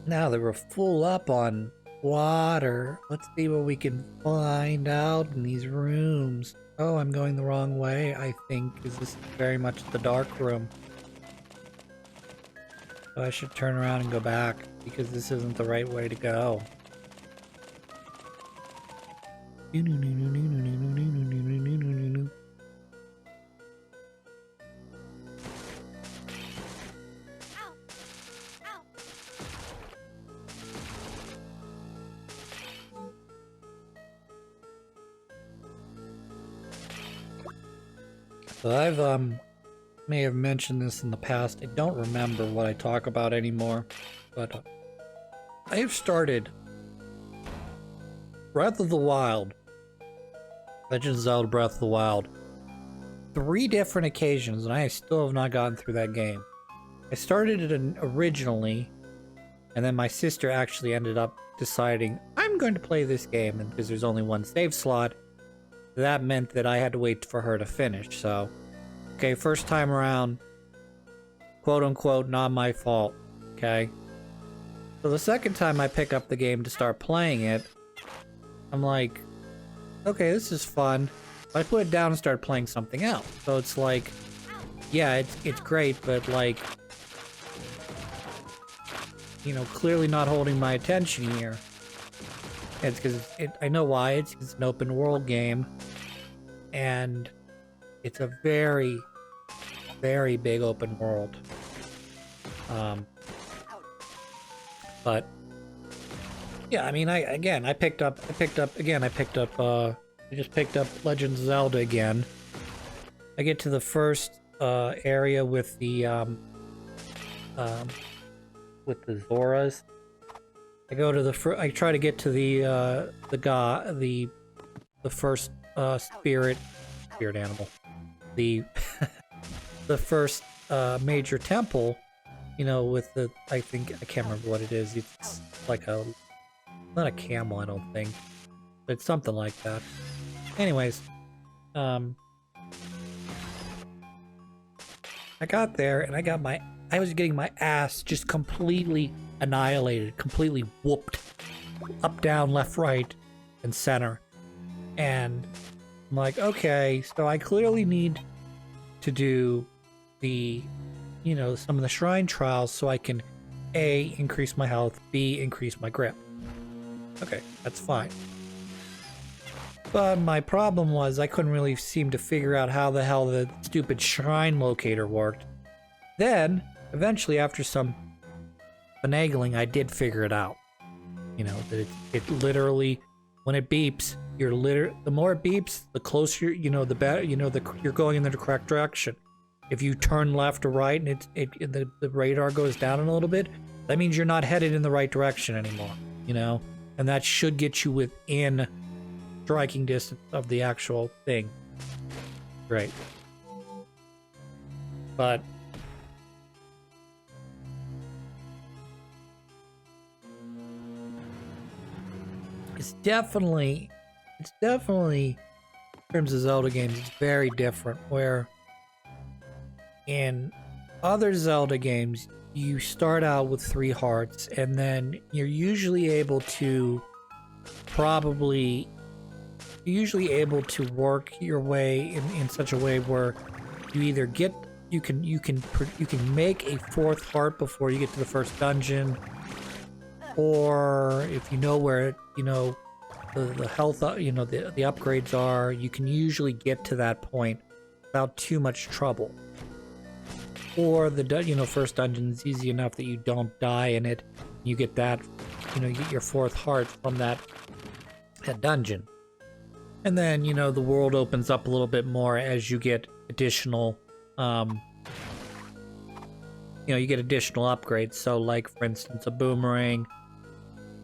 Now that we're full up on water, let's see what we can find out in these rooms. Oh, I'm going the wrong way, I think, because this is very much the dark room. So I should turn around and go back, because this isn't the right way to go. So I've may have mentioned this in the past. I don't remember what I talk about anymore, but I have started Breath of the Wild, Legend of Zelda Breath of the Wild, 3 different occasions, and I still have not gotten through that game. I started it originally, and then my sister actually ended up deciding, I'm going to play this game, and because there's only one save slot, that meant that I had to wait for her to finish. So, okay, first time around, quote unquote, not my fault, okay? So the second time I pick up the game to start playing it, I'm like, okay, this is fun. I put it down and start playing something else. So it's like, yeah, it's great, but like, you know, clearly not holding my attention here. It's because I know why. It's an open world game, and it's a very, very big open world. But yeah, I mean, I just picked up Legend of Zelda again. I get to the first area with the Zoras. I go to I try to get to the first spirit animal, the the first major temple. You know, with the I can't remember what it is. It's like not a camel, I don't think, but it's something like that. Anyways, I got there and I was getting my ass just completely annihilated, completely whooped, up, down, left, right, and center. And I'm like, okay, so I clearly need to do the, you know, some of the shrine trials so I can A, increase my health, B, increase my grip. Okay, that's fine. But my problem was I couldn't really seem to figure out how the hell the stupid shrine locator worked. Then, eventually, after some finagling, I did figure it out. You know, that it literally, when it beeps, the more it beeps, the closer, you know, the better, you know, you're going in the correct direction. If you turn left or right and the radar goes down a little bit, that means you're not headed in the right direction anymore, you know? And that should get you within striking distance of the actual thing. Right. But it's definitely in terms of Zelda games, it's very different, where in other Zelda games you start out with 3 hearts and then you're usually able to work your way in such a way where you either get you can make a 4th heart before you get to the first dungeon, or if you know where, you know, the health, you know, the upgrades are, you can usually get to that point without too much trouble. Or the, you know, first dungeon is easy enough that you don't die in it. You get that, you know, you get your 4th heart from that dungeon. And then, you know, the world opens up a little bit more as you get additional, you know, you get additional upgrades. So like, for instance, a boomerang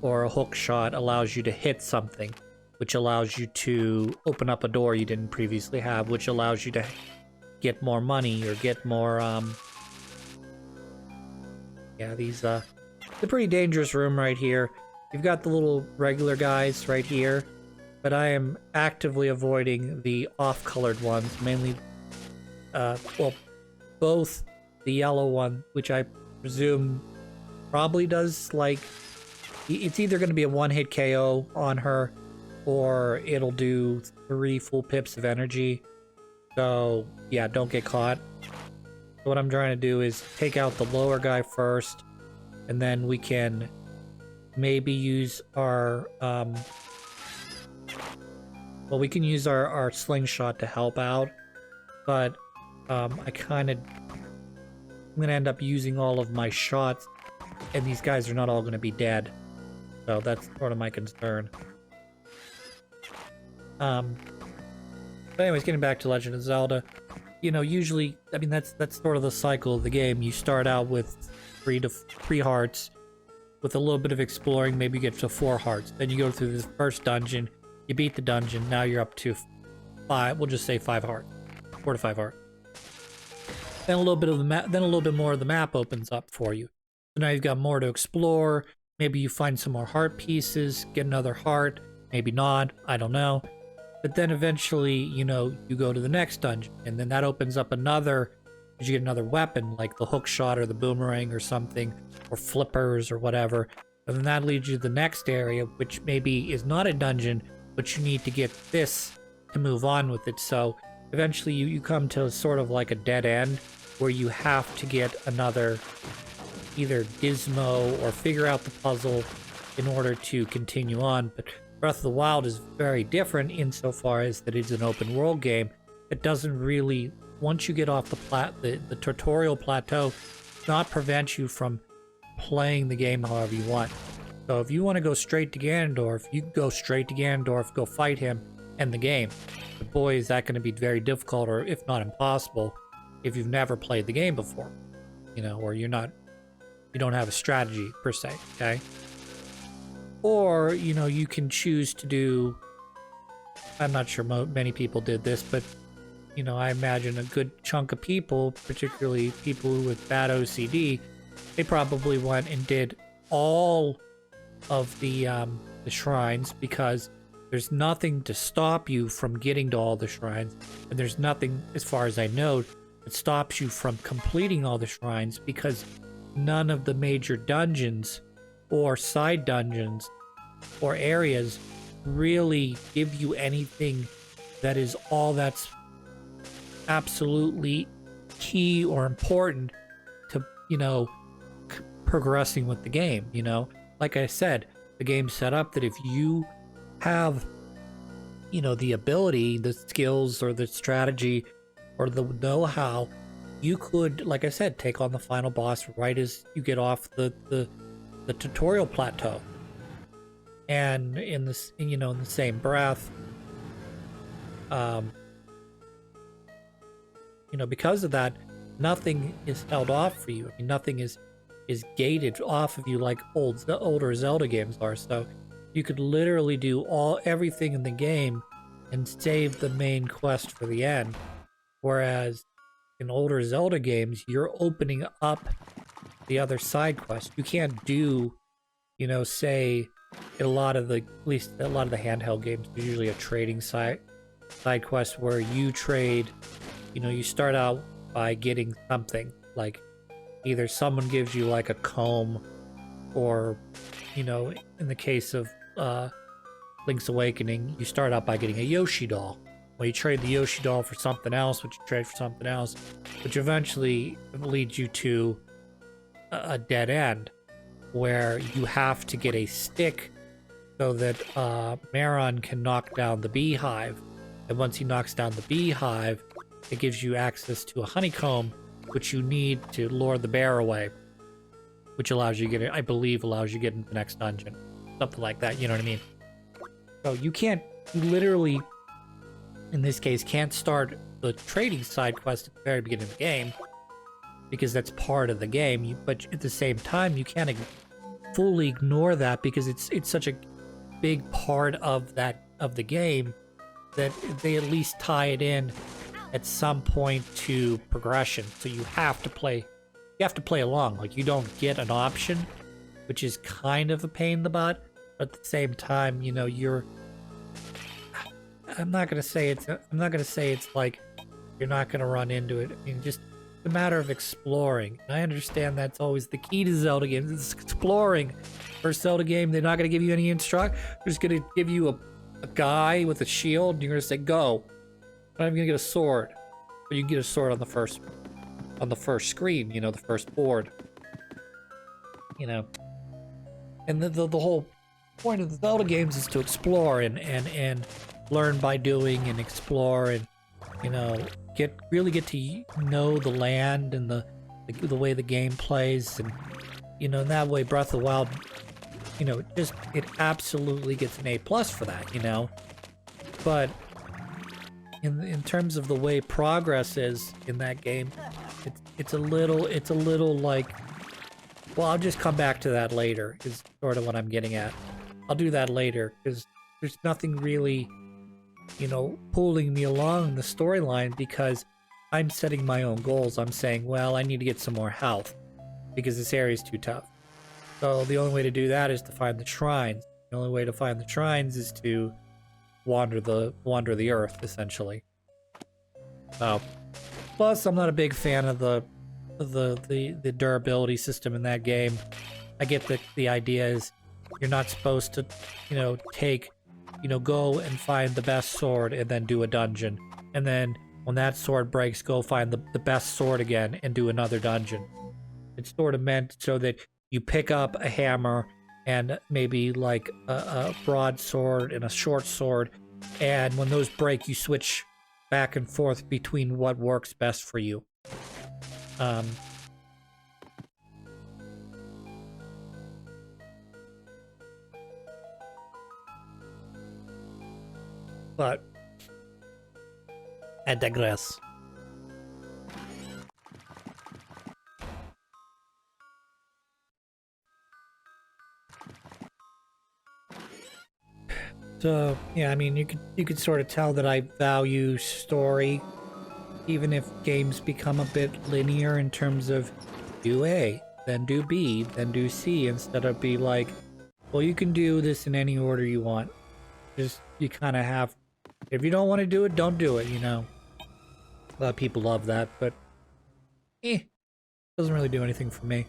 or a hook shot allows you to hit something, which allows you to open up a door you didn't previously have, which allows you to get more money or get more, yeah, these, it's a pretty dangerous room right here. You've got the little regular guys right here, but I am actively avoiding the off-colored ones, mainly, well, both the yellow one, which I presume probably does like, it's either going to be a one-hit KO on her, or it'll do 3 full pips of energy. So yeah, don't get caught. So what I'm trying to do is take out the lower guy first, and then we can maybe use our well, we can use our slingshot to help out, but I'm gonna end up using all of my shots, and these guys are not all gonna be dead. So that's sort of my concern. But anyways, getting back to Legend of Zelda, you know, usually, I mean, that's sort of the cycle of the game. You start out with three hearts. With a little bit of exploring, maybe you get to 4 hearts. Then you go through the first dungeon, you beat the dungeon, now you're up to 5, we'll just say 5 hearts. 4 to 5 hearts. Then a little bit of the map, then a little bit more of the map opens up for you. So now you've got more to explore. Maybe you find some more heart pieces, get another heart, maybe not, I don't know. But then eventually, you know, you go to the next dungeon, and then that opens up another, you get another weapon, like the hook shot or the boomerang or something, or flippers or whatever. And then that leads you to the next area, which maybe is not a dungeon, but you need to get this to move on with it. So eventually you come to sort of like a dead end, where you have to get another either gizmo or figure out the puzzle in order to continue on. But Breath of the Wild is very different insofar as that it's an open world game. It doesn't really, once you get off the tutorial plateau, not prevent you from playing the game however you want. So if you want to go straight to Ganondorf, you can go straight to Ganondorf, go fight him, end the game. But boy, is that going to be very difficult, or if not impossible, if you've never played the game before, you know, or you don't have a strategy per se, okay? Or, you know, you can choose to do, I'm not sure many people did this, but, you know, I imagine a good chunk of people, particularly people with bad OCD, they probably went and did all of the shrines, because there's nothing to stop you from getting to all the shrines, and there's nothing, as far as I know, that stops you from completing all the shrines, because none of the major dungeons or side dungeons or areas really give you anything that is all that's absolutely key or important to, you know, progressing with the game. You know, like I said, the game's set up that if you have, you know, the ability, the skills, or the strategy, or the know-how, you could, like I said, take on the final boss right as you get off the tutorial plateau. And in this, you know, in the same breath, you know, because of that, nothing is held off for you. I mean, nothing is gated off of you like older Zelda games are. So you could literally do everything in the game and save the main quest for the end. Whereas in older Zelda games, you're opening up the other side quest. You can't do, you know, say in at least a lot of the handheld games, there's usually a trading side quest where you trade, you know, you start out by getting something, like either someone gives you like a comb, or, you know, in the case of Link's Awakening, you start out by getting a Yoshi doll. Well, you trade the Yoshi doll for something else, which you trade for something else, which eventually leads you to a dead end, where you have to get a stick so that Maron can knock down the beehive. And once he knocks down the beehive, it gives you access to a honeycomb, which you need to lure the bear away, which allows you to get, I believe, allows you to get into the next dungeon. Something like that, you know what I mean? So you literally, in this case, can't start the trading side quest at the very beginning of the game, because that's part of the game. But at the same time, you can't fully ignore that, because it's such a big part of the game that they at least tie it in at some point to progression. So you have to play along. Like, you don't get an option, which is kind of a pain in the butt. But at the same time, you know, I'm not gonna say it's like you're not gonna run into it. I mean, just a matter of exploring. And I understand that's always the key to Zelda games. It's exploring. First Zelda game, they're not going to give you any instruct. They're just going to give you a guy with a shield, and you're going to say, go. But I'm going to get a sword. But you can get a sword on the first screen, you know, the first board. You know. And the whole point of the Zelda games is to explore and learn by doing and explore and, you know, really get to know the land and the way the game plays, and, you know, in that way Breath of the Wild, you know, it absolutely gets an A+ for that, you know. But in terms of the way progress is in that game, it's a little like, well, I'll just come back to that later, is sort of what I'm getting at. I'll do that later, because there's nothing really, you know, pulling me along the storyline, because I'm setting my own goals. I'm saying, well, I need to get some more health, because this area is too tough. So the only way to do that is to find the shrines. The only way to find the shrines is to wander the earth, essentially. Plus, I'm not a big fan of the durability system in that game. I get that the idea is you're not supposed to, you know, go and find the best sword and then do a dungeon. And then when that sword breaks, go find the best sword again and do another dungeon. It's sort of meant so that you pick up a hammer and maybe like a broadsword and a short sword, and when those break, you switch back and forth between what works best for you. But I digress. So yeah, I mean, you could sort of tell that I value story, even if games become a bit linear in terms of do A, then do B, then do C, instead of be like, well, you can do this in any order you want. Just, you kind of have, if you don't want to do it, don't do it, you know. A lot of people love that, but doesn't really do anything for me.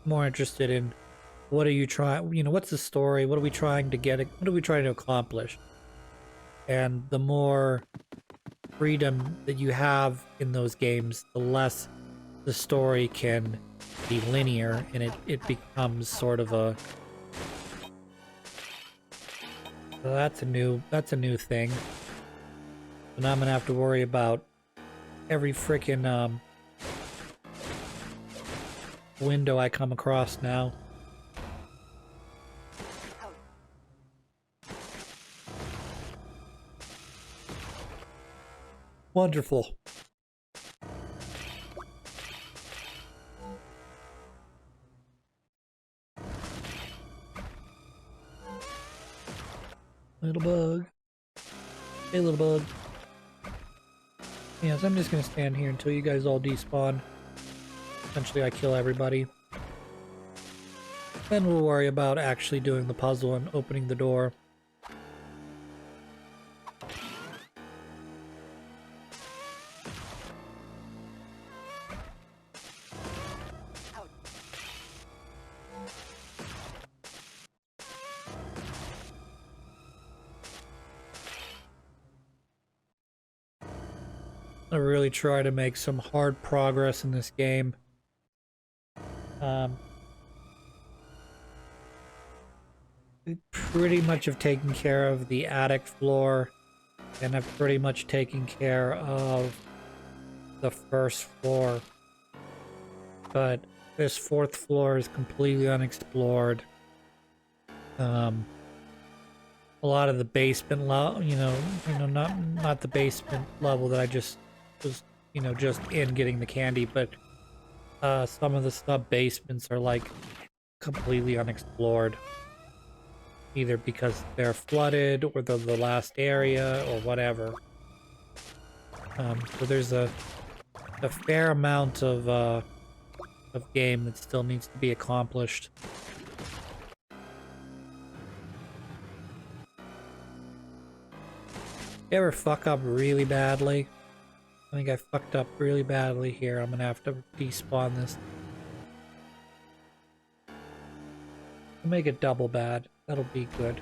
I'm more interested in, what are you trying, you know, what's the story? What are we trying to get? What are we trying to accomplish? And the more freedom that you have in those games, the less the story can be linear, and it becomes sort of a, so that's a new thing. So now I'm gonna have to worry about every frickin' window I come across now. Wonderful. Little bug. Hey, little bug. Yeah, so I'm just gonna stand here until you guys all despawn. Eventually I kill everybody. Then we'll worry about actually doing the puzzle and opening the door. I really try to make some hard progress in this game. We pretty much have taken care of the attic floor, and I've pretty much taken care of the first floor. But this fourth floor is completely unexplored. A lot of the basement level, not the basement level that I just was, just in getting the candy, but some of the sub basements are like completely unexplored, either because they're flooded or they're the last area or whatever. So there's a fair amount of game that still needs to be accomplished. You ever fuck up really badly I think I fucked up really badly here. I'm gonna have to despawn this. I'll make it double bad. That'll be good.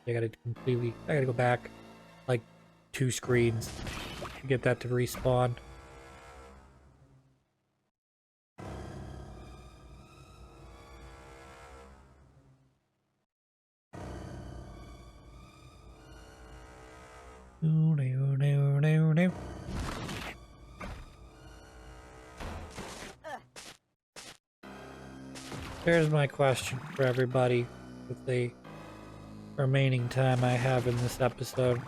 I gotta go back like 2 screens to get that to respawn. Here's my question for everybody with the remaining time I have in this episode.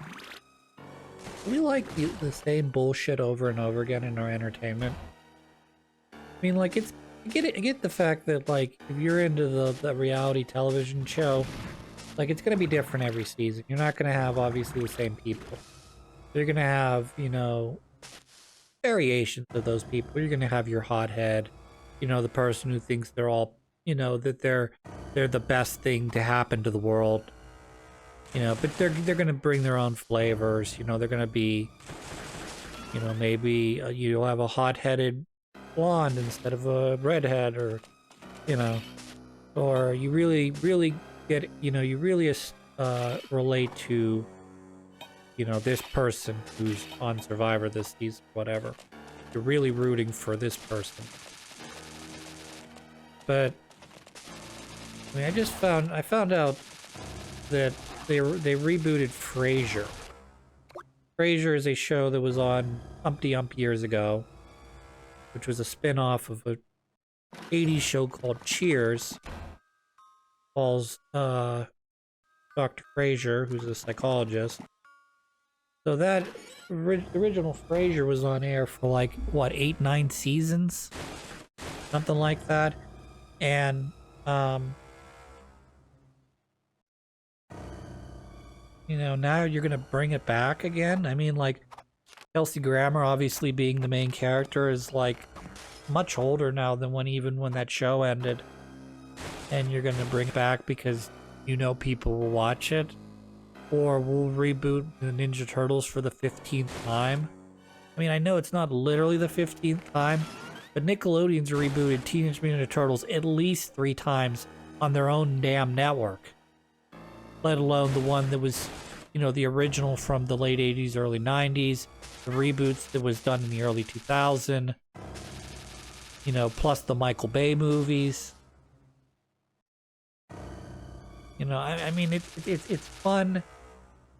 Do we like the same bullshit over and over again in our entertainment? I mean, like, I get the fact that, like, if you're into the reality television show, like, it's gonna be different every season. You're not gonna have, obviously, the same people. You're gonna have, you know, variations of those people. You're gonna have your hothead, you know, the person who thinks they're all, you know, that they're the best thing to happen to the world. You know, but they're gonna bring their own flavors. You know, they're gonna be, you know, maybe you'll have a hot-headed blonde instead of a redhead, or, you know, or you really get, you know, you really relate to, you know, this person who's on Survivor this season, whatever. You're really rooting for this person. But I mean, I found out that they rebooted Frasier. Frasier is a show that was on Umpty years ago, which was a spin-off of a 80s show called Cheers. Calls Dr. Frasier, who's a psychologist. So that original Frasier was on air for like, what, 8-9 seasons? Something like that. And, you know, now you're gonna bring it back again? I mean, like, Kelsey Grammer, obviously being the main character, is, like, much older now than when that show ended. And you're gonna bring it back because you know people will watch it? Or we'll reboot the Ninja Turtles for the 15th time? I mean, I know it's not literally the 15th time, but Nickelodeon's rebooted Teenage Mutant Ninja Turtles at least 3 times on their own damn network. Let alone the one that was, you know, the original from the late 80s, early 90s, the reboots that was done in the early 2000s, you know, plus the Michael Bay movies. You know, I mean, it's fun.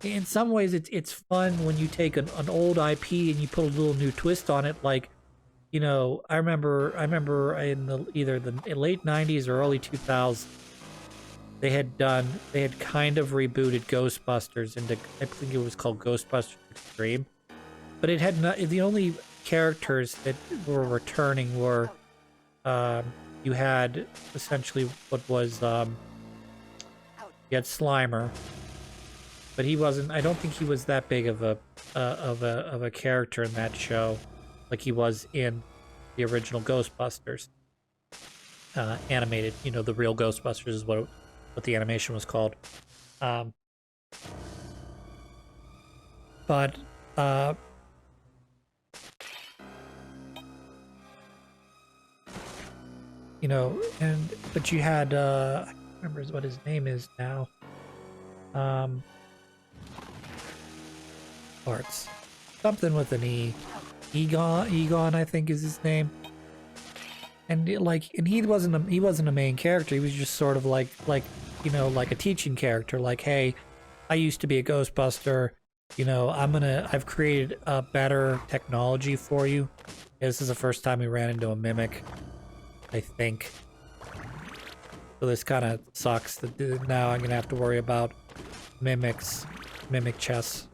In some ways, it's fun when you take an old IP and you put a little new twist on it. Like, you know, I remember in either the late 90s or early 2000s, they had kind of rebooted Ghostbusters into, I think it was called Ghostbusters Extreme, but it had not, the only characters that were returning were, you had essentially what was, you had Slimer, but he wasn't, I don't think he was that big of a character in that show like he was in the original Ghostbusters. Animated, you know, the real Ghostbusters is what the animation was called. But you know, but you had I can't remember what his name is now. Parts. Something with an E. Egon, I think is his name. And he wasn't a main character. He was just sort of like, you know, like a teaching character. Like, hey, I used to be a Ghostbuster. You know, I've created a better technology for you. This is the first time we ran into a mimic, I think. So this kind of sucks that now I'm gonna have to worry about mimic chess.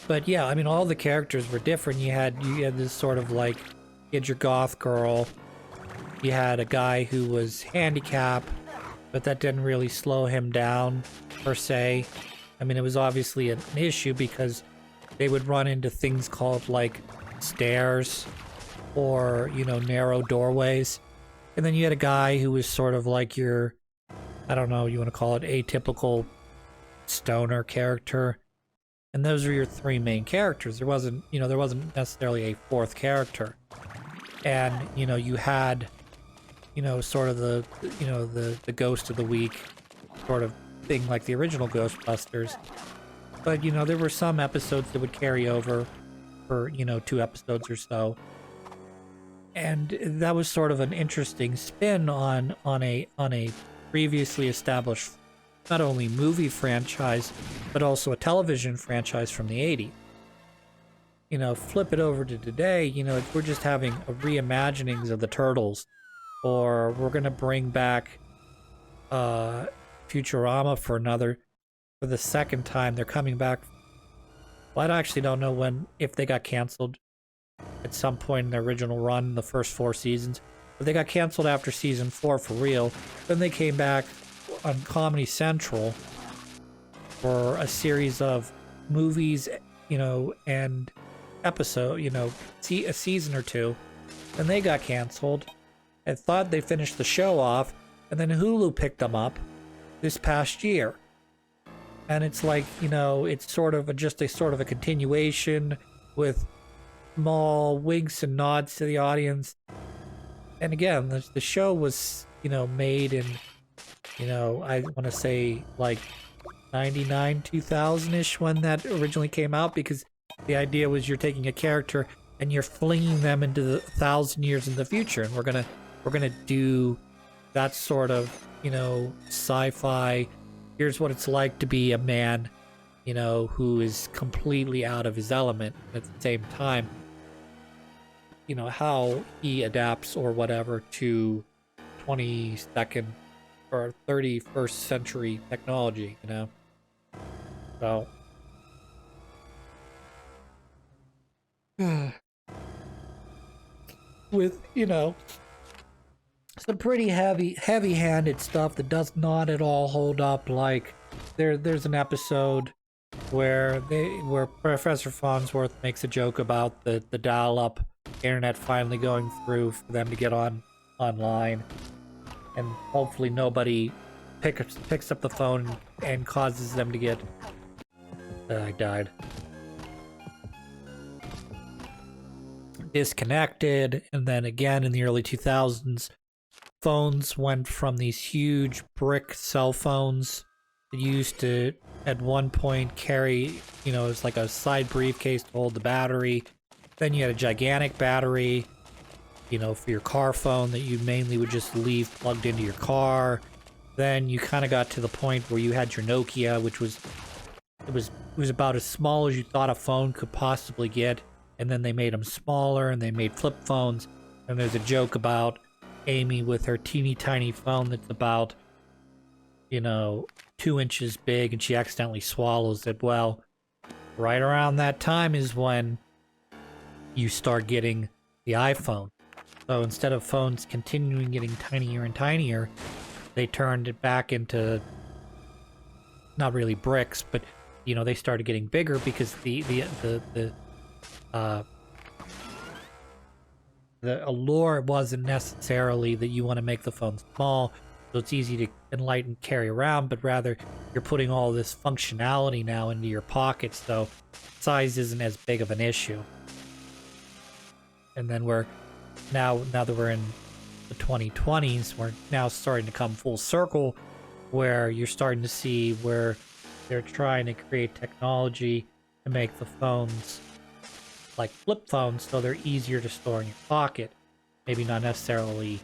But yeah, I mean, all the characters were different. You had this sort of like, you had your goth girl. You had a guy who was handicapped, but that didn't really slow him down, per se. I mean, it was obviously an issue because they would run into things called, like, stairs or, you know, narrow doorways. And then you had a guy who was sort of like your, I don't know, you want to call it atypical stoner character. And those are your three main characters. There wasn't, there wasn't necessarily a fourth character. And, you had, sort of the ghost of the week sort of thing like the original Ghostbusters. But, there were some episodes that would carry over for, 2 episodes or so. And that was sort of an interesting spin on a previously established not only movie franchise, but also a television franchise from the 80s. Flip it over to today, we're just having a reimaginings of the Turtles, or we're going to bring back Futurama for the second time. They're coming back. Well, I actually don't know if they got canceled at some point in the original run, the first 4 seasons, but they got canceled after season 4 for real. Then they came back on Comedy Central for a series of movies, and episode, a season or 2. Then they got canceled. I thought they finished the show off, and then Hulu picked them up this past year. And it's like, it's sort of just a sort of a continuation with small winks and nods to the audience. And again, the show was, made in, I want to say like 99, 2000-ish when that originally came out, because the idea was you're taking a character and you're flinging them into the 1,000 years in the future, and we're gonna do that sort of, sci-fi. Here's what it's like to be a man, who is completely out of his element. At the same time, how he adapts or whatever to 22nd or 31st century technology, So with, some pretty heavy-handed stuff that does not at all hold up. Like there's an episode where Professor Farnsworth makes a joke about the dial-up internet finally going through for them to get online, and hopefully nobody picks up the phone and causes them to get I died. Disconnected. And then again in the early 2000s, phones went from these huge brick cell phones that used to at one point carry, it was like a side briefcase to hold the battery. Then you had a gigantic battery, for your car phone that you mainly would just leave plugged into your car. Then you kind of got to the point where you had your Nokia, which was about as small as you thought a phone could possibly get. And then they made them smaller, and they made flip phones. And there's a joke about Amy with her teeny tiny phone that's about, 2 inches big, and she accidentally swallows it. Well, right around that time is when you start getting the iPhone. So instead of phones continuing getting tinier and tinier, they turned it back into not really bricks, but they started getting bigger because the allure wasn't necessarily that you want to make the phone small so it's easy to light and carry around, but rather you're putting all this functionality now into your pocket, so size isn't as big of an issue. And then now that we're in the 2020s, we're now starting to come full circle, where you're starting to see where they're trying to create technology to make the phones like flip phones, so they're easier to store in your pocket. Maybe not necessarily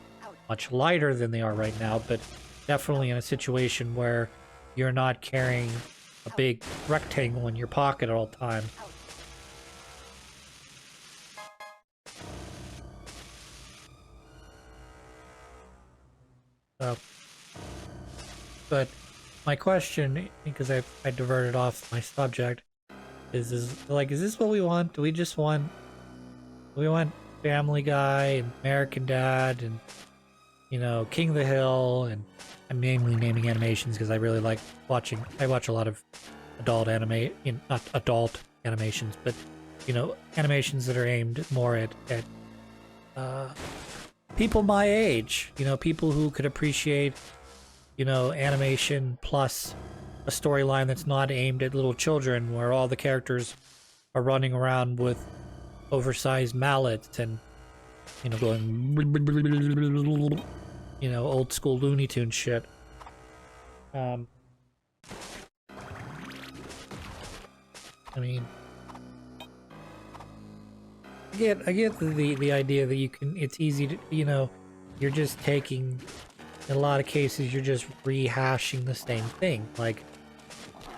much lighter than they are right now, but definitely in a situation where you're not carrying a big rectangle in your pocket at all times. But my question, because I diverted off my subject, is this what we want? Do we want Family Guy and American Dad and King of the Hill, and I'm mainly naming animations because I really like watching. I watch a lot of not adult animations, but animations that are aimed more at people my age, people who could appreciate animation plus a storyline that's not aimed at little children, where all the characters are running around with oversized mallets and, you know, going, you know, old school Looney Tunes shit. I mean, I get the idea that you can, it's easy to, you know, you're just taking, in a lot of cases, you're just rehashing the same thing. Like,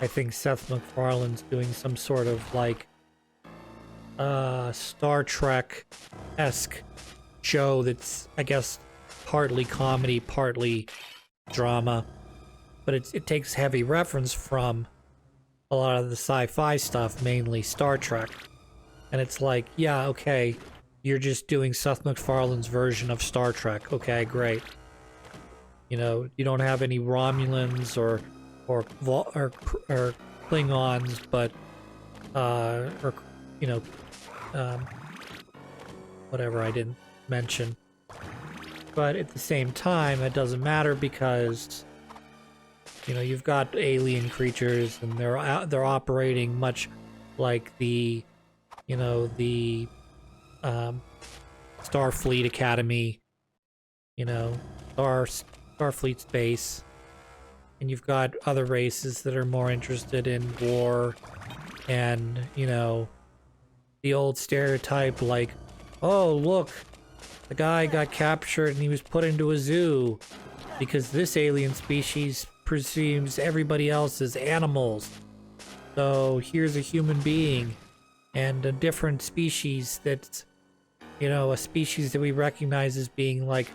I think Seth MacFarlane's doing some sort of, like, Star Trek-esque show that's, I guess, partly comedy, partly drama. But it takes heavy reference from a lot of the sci-fi stuff, mainly Star Trek. And it's like, yeah, okay, you're just doing Seth MacFarlane's version of Star Trek. Okay, great. You know, you don't have any Romulans or Klingons, but or you know, whatever I didn't mention. But at the same time, it doesn't matter because, you know, you've got alien creatures and they're operating much like the, you know, the Starfleet Academy, you know, Starfleet's base. And you've got other races that are more interested in war and, you know, the old stereotype like, oh, look, the guy got captured and he was put into a zoo because this alien species perceives everybody else as animals. So here's a human being and a different species that's, you know, a species that we recognize as being like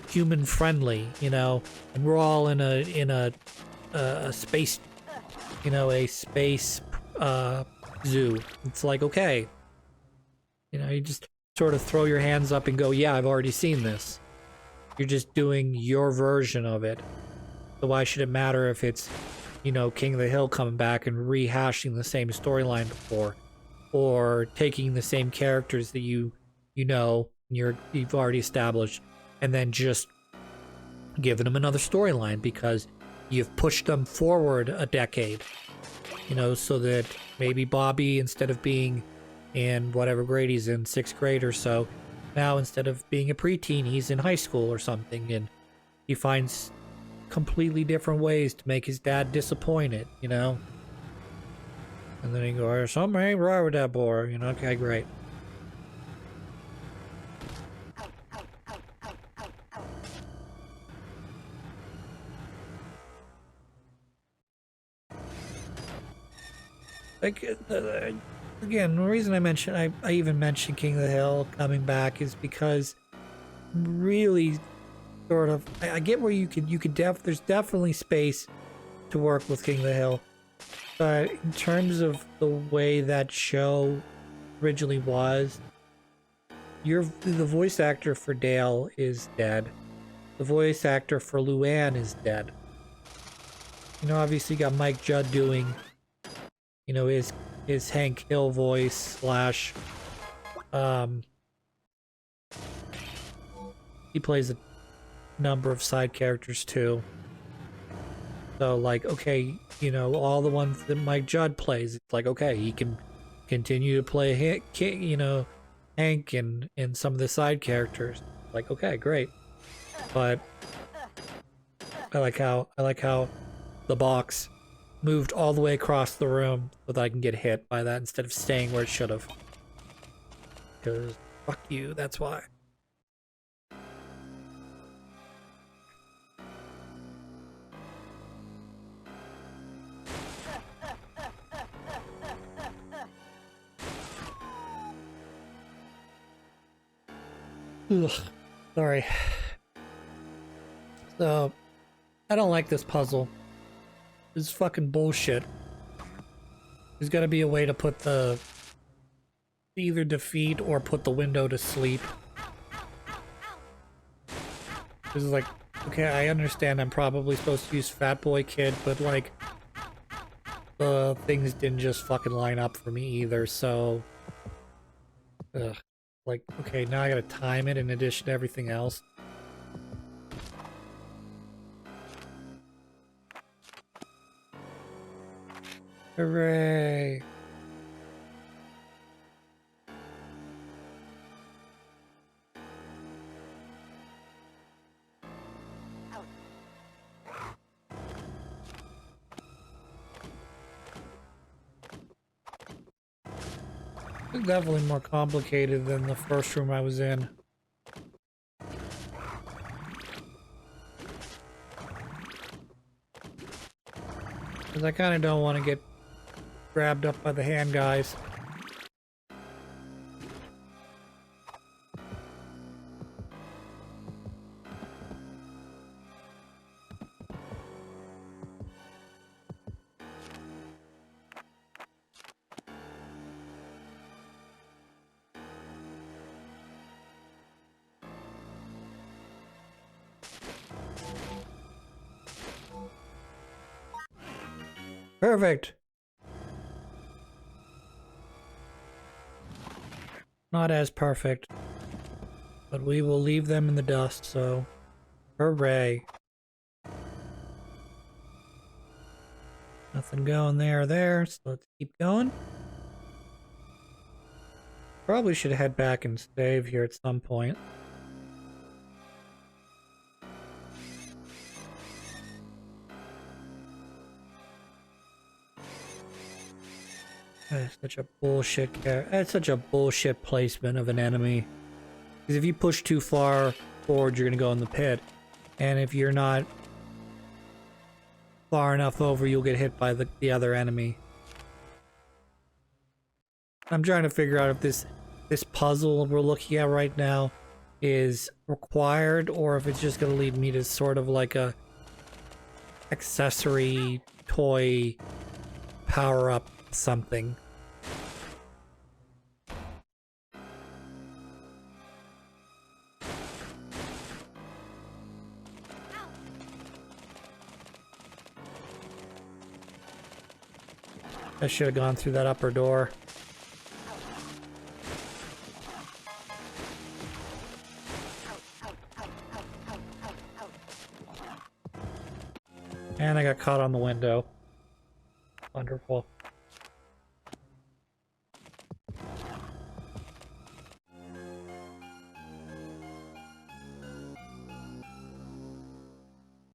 human friendly, you know, and we're all in a space, you know, a space zoo. It's like, okay, you know, you just sort of throw your hands up and go, yeah, I've already seen this. You're just doing your version of it. So why should it matter if it's, you know, King of the Hill coming back and rehashing the same storyline before, or taking the same characters that you know you've already established, and then just giving them another storyline because you've pushed them forward a decade, you know, so that maybe Bobby, instead of being in whatever grade he's in, 6th grade or so, now instead of being a preteen, he's in high school or something, and he finds completely different ways to make his dad disappointed, you know? And then he goes, something ain't right with that boy, you know? Okay, great. Like, again, the reason I even mentioned King of the Hill coming back is because really sort of, I get where there's definitely space to work with King of the Hill, but in terms of the way that show originally was, the voice actor for Dale is dead. The voice actor for Luann is dead. You know, obviously you got Mike Judd doing, you know, his Hank Hill voice slash, he plays a number of side characters too. So like, okay, you know, all the ones that Mike Judd plays, it's like, okay, he can continue to play Hank and some of the side characters. Like, okay, great. But I like how the box moved all the way across the room so that I can get hit by that instead of staying where it should have. Because fuck you, that's why. Ugh, sorry. So, I don't like this puzzle. This is fucking bullshit. There's gotta be a way to put either defeat or put the window to sleep. This is like, okay, I understand I'm probably supposed to use Fat Boy Kid, but like, things didn't just fucking line up for me either, so... Ugh. Like, okay, now I gotta time it in addition to everything else. Hooray! It's definitely more complicated than the first room I was in. Because I kind of don't want to get grabbed up by the hand guys. Perfect. Not as perfect, but we will leave them in the dust, so hooray. Nothing going there, so let's keep going. Probably should head back and save here at some point. That's such a bullshit That's such a bullshit placement of an enemy. Because if you push too far forward, you're gonna go in the pit. And if you're not far enough over, you'll get hit by the other enemy. I'm trying to figure out if this puzzle we're looking at right now is required, or if it's just gonna lead me to sort of like a accessory toy power-up something. I should have gone through that upper door. And I got caught on the window. Wonderful.